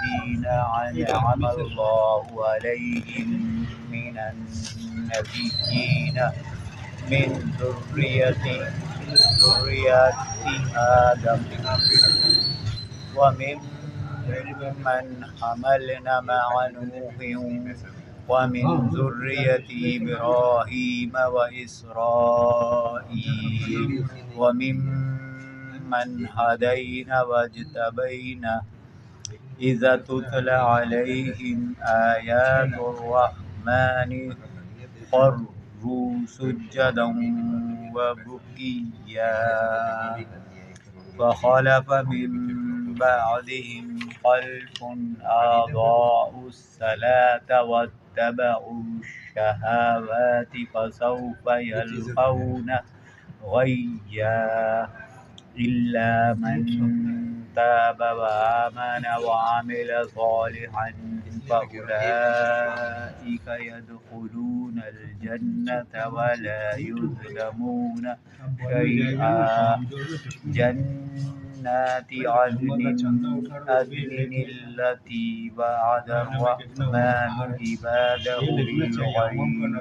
الذين أنعم الله عليهم من النبيين من ذرية آدم وممن حملنا مع نوح ومن ذرية إبراهيم وإسرائيل وممن هدينا واجتبينا إذا تتلى عليهم آيات الرحمن خروا سجدا وبكيا فخلف من بعدهم خلف أضاعوا الصلاة واتبعوا الشهوات فسوف يلقون غيا إلا من تاب وآمن وعمل صالحا فأولئك يدخلون الجنة ولا يظلمون شيئا جنات عدن التي وعد الرحمن عباده بالغيب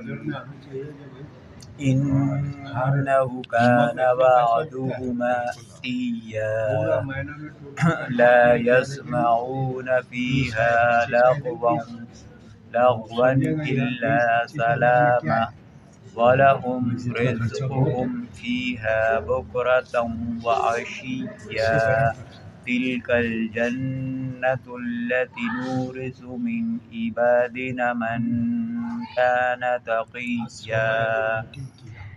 إنه كان وعده مأتيا لا يسمعون فيها لغوا إلا سلاما ولهم رزقهم فيها بكرة وعشيا تلك الجنة التي نورث من عبادنا من كان تقيا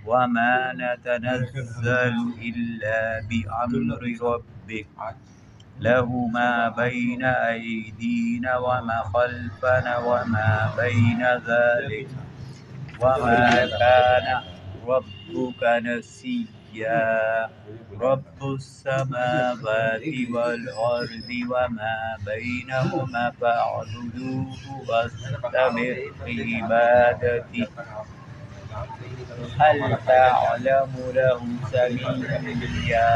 وما نتنزل إلا بأمر ربك له ما بين أيدينا وما خلفنا وما بين ذلك وما كان ربك نسيا رب السماوات والأرض وما بينهما فاعبدوه واستمر لعبادته هل تعلم له سميا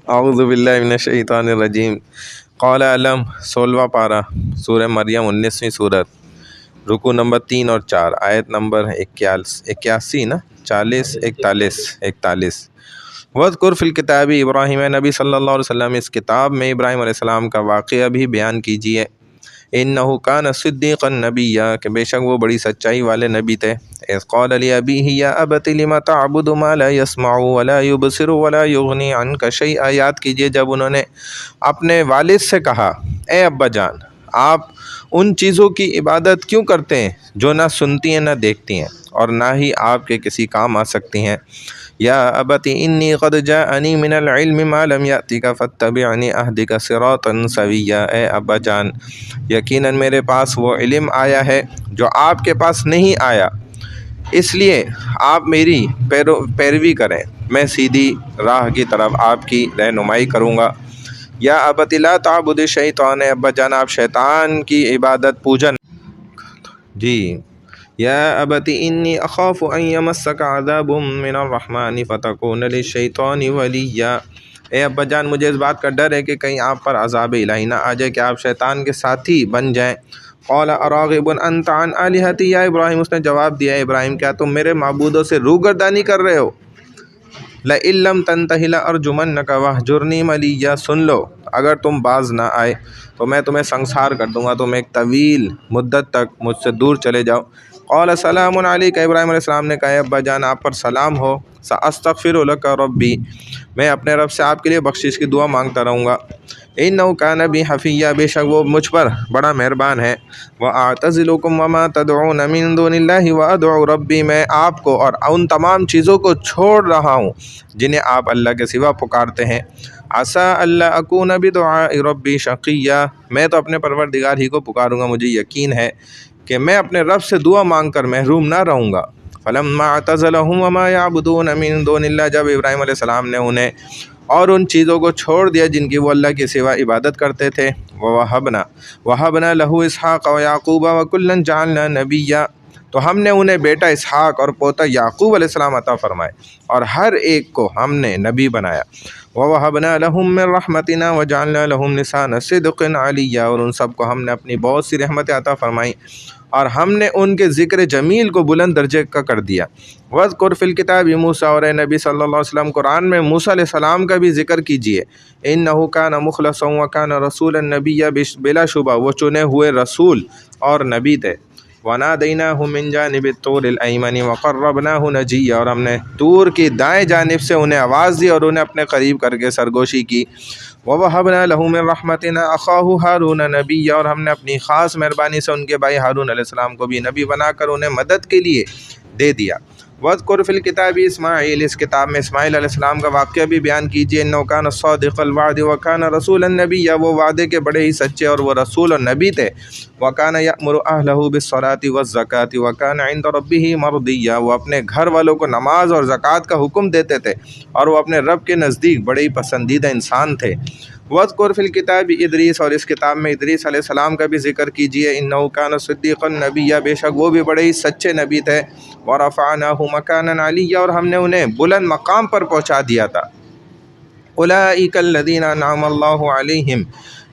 اعوذ باللہ من الشیطان الرجیم قال علم 16واں پارہ سورہ مریم 19ویں صورت رکوع نمبر 3 اور 4 آیت نمبر 81 نا 41 وذکر فی الکتاب ابراہیم نبی صلی اللہ علیہ وسلم اس کتاب میں ابراہیم علیہ السلام کا واقعہ بھی بیان کیجیے انہ کان صدیقا نبیا کہ بے شک وہ بڑی سچائی والے نبی تھے اذ قال لأبیہ یا ابت لم تعبد ما لا يسمع ولا يبصر ولا یغنی عنک شیئا یاد کیجیے جب انہوں نے اپنے والد سے کہا اے ابا جان آپ ان چیزوں کی عبادت کیوں کرتے ہیں جو نہ سنتی ہیں نہ دیکھتی ہیں اور نہ ہی آپ کے کسی کام آ سکتی ہیں یا ابت انی قد جاءنی من العلم ما لم یأتک فاتبعنی اہدک صراطا سویا اے ابا جان یقیناً میرے پاس وہ علم آیا ہے جو آپ کے پاس نہیں آیا اس لیے آپ میری پیروی کریں میں سیدھی راہ کی طرف آپ کی رہنمائی کروں گا یا ابت لا تعبد الشیطان اے ابا جان آپ شیطان کی عبادت پوجن جی یا ابت انی اخاف ان یمسک عذاب من الرحمن فتکون للشیطان ولیا اے ابا جان مجھے اس بات کا ڈر ہے کہ کہیں آپ پر عذاب الہی نہ آ جائے کہ آپ شیطان کے ساتھی بن جائیں قال اراغب انت عن الہتی یا ابراہیم اس نے جواب دیا ابراہیم کیا تم میرے معبودوں سے روگردانی کر رہے ہو لئن لم تنتہ لارجمنک واہجرنی ملیا سن لو اگر تم باز نہ آئے تو میں تمہیں سنسار کر دوں گا تم ایک طویل مدت تک مجھ سے دور چلے جاؤ قال سلام علیک ابراہیم علیہ السلام نے کہا اے ابا جان آپ پر سلام ہو ساستغفر لک ربی میں اپنے رب سے آپ کے لیے بخشش کی دعا مانگتا رہوں گا انہ کان بی حفیہ بے شک وہ مجھ پر بڑا مہربان ہے واعتزلکم وما تدعون من دون اللہ وادعو ربی میں آپ کو اور ان تمام چیزوں کو چھوڑ رہا ہوں جنہیں آپ اللہ کے سوا پکارتے ہیں عسیٰ اللہ اکون بدعاء ربی شقیہ میں تو اپنے پروردگار ہی کو پکاروں گا مجھے یقین ہے کہ میں اپنے رب سے دعا مانگ کر محروم نہ رہوں گا فلما اعتزلهم وما يعبدون من دون اللہ جب ابراہیم علیہ السلام نے انہیں اور ان چیزوں کو چھوڑ دیا جن کی وہ اللہ کے سوا عبادت کرتے تھے وَوَهَبْنَا لَهُ إِسْحَاقَ وَيَعْقُوبَ وَكُلًّا جَعَلْنَا نَبِيًّا تو ہم نے انہیں بیٹا اسحاق اور پوتا یعقوب علیہ السلام عطا فرمائے اور ہر ایک کو ہم نے نبی بنایا۔ وَوَهَبْنَا لَهُم مِّن رَحْمَتِنَا وَجَعَلْنَا لَهُمْ لِسَانَ صِدْقٍ عَلِيًّا، اور ان سب کو ہم نے اپنی بہت سی رحمتیں عطا فرمائیں اور ہم نے ان کے ذکر جمیل کو بلند درجے کا کر دیا۔ وَاذْكُرْ فِي الْكِتَابِ موسیٰ، اور اے نبی صلی اللہ علیہ وسلم قرآن میں موسیٰ علیہ السلام کا بھی ذکر کیجئے۔ إِنَّهُ كَانَ مُخْلَصًا وَكَانَ رَسُولًا نَبِيًّا، بلا شبہ وہ چنے ہوئے رسول اور نبی تھے۔ وَنَادَيْنَاهُ مِن جَانِبِ الطُّورِ الْأَيْمَنِ وَقَرَّبْنَاهُ نَجِيًّا، اور ہم نے طور کی دائیں جانب سے انہیں آواز دی اور انہیں اپنے قریب کر کے سرگوشی کی۔ وَوَهَبْنَا لَهُ مِن رَحْمَتِنَا أَخَاهُ هَارُونَ نَبِيًّا، اور ہم نے اپنی خاص مہربانی سے ان کے بھائی ہارون علیہ السلام کو بھی نبی بنا کر انہیں مدد کے لیے دے دیا۔ وَاذْكُرْ فِي الْكِتَابِ اسماعیل، اس کتاب میں اسماعیل علیہ السلام کا واقعہ بھی بیان کیجیے۔ إِنَّهُ كَانَ صَادِقَ الْوَعْدِ وَكَانَ رَسُولًا نَبِيًّا، وہ وعدے کے بڑے ہی سچے اور وہ رسول اور نبی تھے۔ وَكَانَ يَأْمُرُ أَهْلَهُ بِالصَّلَاةِ وَالزَّكَاةِ وَكَانَ عِندَ رَبِّهِ مَرْضِيًّا، وہ اپنے گھر والوں کو نماز اور زکوٰۃ کا حکم دیتے تھے اور وہ اپنے رب کے نزدیک بڑے ہی پسندیدہ انسان تھے۔ وَاذْكُرْ فِي الْكِتَابِ ادریس، اور اس کتاب میں ادریس علیہ السلام کا بھی ذکر کیجیے۔ إِنَّهُ كَانَ صِدِّيقًا نَبِيًّا، بے شک وہ بھی بڑے ہی سچے نبی تھے۔ وَرَفَعْنَاهُ مَكَانًا عَلِيًّا، اور ہم نے انہیں بلند مقام پر پہنچا دیا تھا۔ أُولَٰئِكَ الَّذِينَ أَنْعَمَ اللَّهُ عَلَيْهِمْ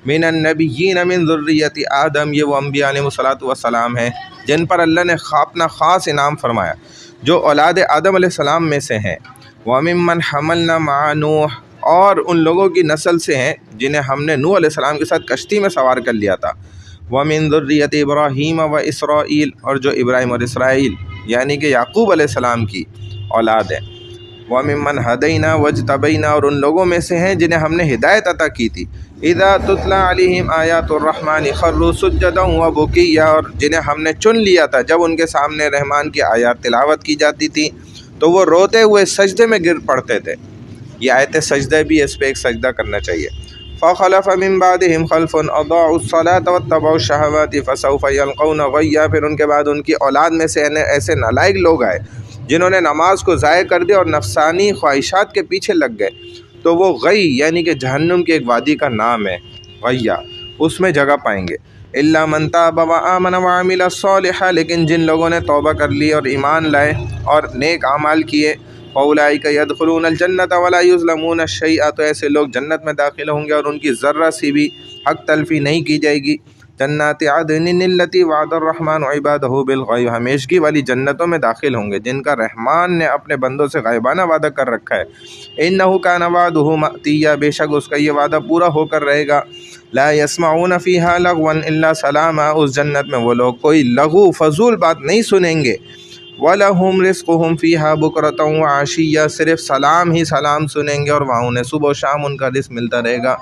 مِنَ النَّبِيِّينَ مِن ذُرِّيَّةِ آدم، یہ وہ انبیاء علیہم الصلاۃ والسلام ہیں جن پر اللہ نے اپنا خاص انعام فرمایا، جو اولاد آدم علیہ السلام میں سے ہیں۔ وَمِمَّنْ حَمَلْنَا مَعَ نُوحٍ، اور ان لوگوں کی نسل سے ہیں جنہیں ہم نے نوح علیہ السلام کے ساتھ کشتی میں سوار کر لیا تھا۔ وَمِن ذُرِّيَّةِ إِبْرَاهِيمَ وَإِسْرَائِيلَ، اور جو ابراہیم اور اسرائیل یعنی کہ یعقوب علیہ السلام کی اولاد ہیں۔ وَمِمَّنْ هَدَيْنَا وَاجْتَبَيْنَا، اور ان لوگوں میں سے ہیں جنہیں ہم نے ہدایت عطا کی تھی۔ إِذَا تُتْلَىٰ عَلَيْهِمْ آيَاتُ الرَّحْمَٰنِ خَرُّوا سُجَّدًا وَبُكِيًّا، اور جنہیں ہم نے چن لیا تھا جب ان کے سامنے رحمان کی آیات تلاوت کی جاتی تھی تو وہ روتے ہوئے سجدے میں گر پڑتے تھے۔ یہ آیت سجدہ بھی، اس پہ ایک سجدہ کرنا چاہیے۔ فَخَلَفَ مِن بَعْدِهِمْ خَلْفٌ أَضَاعُوا الصَّلَاةَ وَاتَّبَعُوا الشَّهَوَاتِ فَسَوْفَ يَلْقَوْنَ غَيًّا، پھر ان کے بعد ان کی اولاد میں سے ایسے نالائق لوگ آئے جنہوں نے نماز کو ضائع کر دیا اور نفسانی خواہشات کے پیچھے لگ گئے، تو وہ غی یعنی کہ جہنم کی ایک وادی کا نام ہے غیّا، اس میں جگہ پائیں گے۔ إِلَّا مَن تَابَ وَآمَنَ وَعَمِلَ صَالِحًا، لیکن جن لوگوں نے توبہ کر لی اور ایمان لائے اور نیک اعمال کیے، فَأُولَٰئِكَ يَدْخُلُونَ الْجَنَّةَ وَلَا يُظْلَمُونَ شَيْئًا، تو ایسے لوگ جنت میں داخل ہوں گے اور ان کی ذرہ سی بھی حق تلفی نہیں کی جائے گی۔ جنات عدن التی وعد الرحمن عبادہ بالغیب، ہمیشگی والی جنتوں میں داخل ہوں گے جن کا رحمان نے اپنے بندوں سے غائبانہ وعدہ کر رکھا ہے۔ انہ کان وعدہ مأتیا، بے شک اس کا یہ وعدہ پورا ہو کر رہے گا۔ لا یسمعون فیہا لغوا الا سلاما، اس جنت میں وہ لوگ کوئی لغو فضول بات نہیں سنیں گے۔ وَلَهُمْ رِزْقُهُمْ فِيهَا بُكْرَةً وَعَشِيًّا، صرف سلام ہی سلام سنیں گے اور وہاں انہیں صبح و شام ان کا رزق ملتا رہے گا۔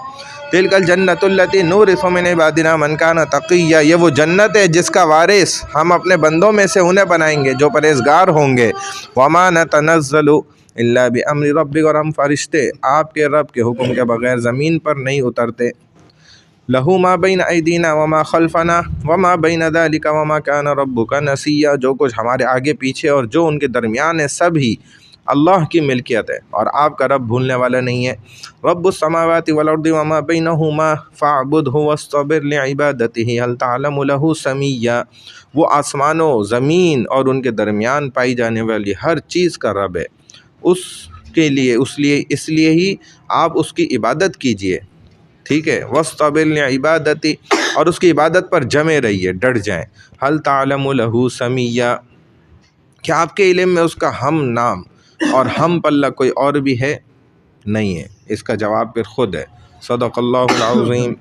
تِلْكَ الْجَنَّةُ الَّتِي نُورِثُ مِنْ عِبَادِنَا مَنْ كَانَ تَقِيًّا، یہ وہ جنت ہے جس کا وارث ہم اپنے بندوں میں سے انہیں بنائیں گے جو پرہیزگار ہوں گے۔ وَمَا نَتَنَزَّلُ إِلَّا بِأَمْرِ رَبِّكَ، اور ہم فرشتے آپ کے رب کے حکم کے بغیر زمین پر نہیں اترتے۔ لَهُ مَا بَيْنَ أَيْدِينَا وَمَا خَلْفَنَا وَمَا بَيْنَ ذَلِكَ وَمَا كَانَ رَبُّكَ نَسِيًّا، جو کچھ ہمارے آگے پیچھے اور جو ان کے درمیان ہے سب ہی اللہ کی ملکیت ہے اور آپ کا رب بھولنے والا نہیں ہے۔ رب السماوات والارض وما بینہما فاعبدہ واصطبر لعبادتہ ہل تعلم لہ سمیہ، وہ آسمانوں زمین اور ان کے درمیان پائی جانے والی ہر چیز کا رب ہے، اس لیے ہی آپ اس کی عبادت کیجئے، ٹھیک ہے۔ واصطبر لعبادتہ، اور اس کی عبادت پر جمے رہیے، ڈٹ جائیں۔ ہل تعلم لہ سمیہ، کیا آپ کے علم میں اس کا ہم نام اور ہم پلہ کوئی اور بھی ہے؟ نہیں ہے، اس کا جواب پھر خود ہے۔ صدق اللہ العظیم۔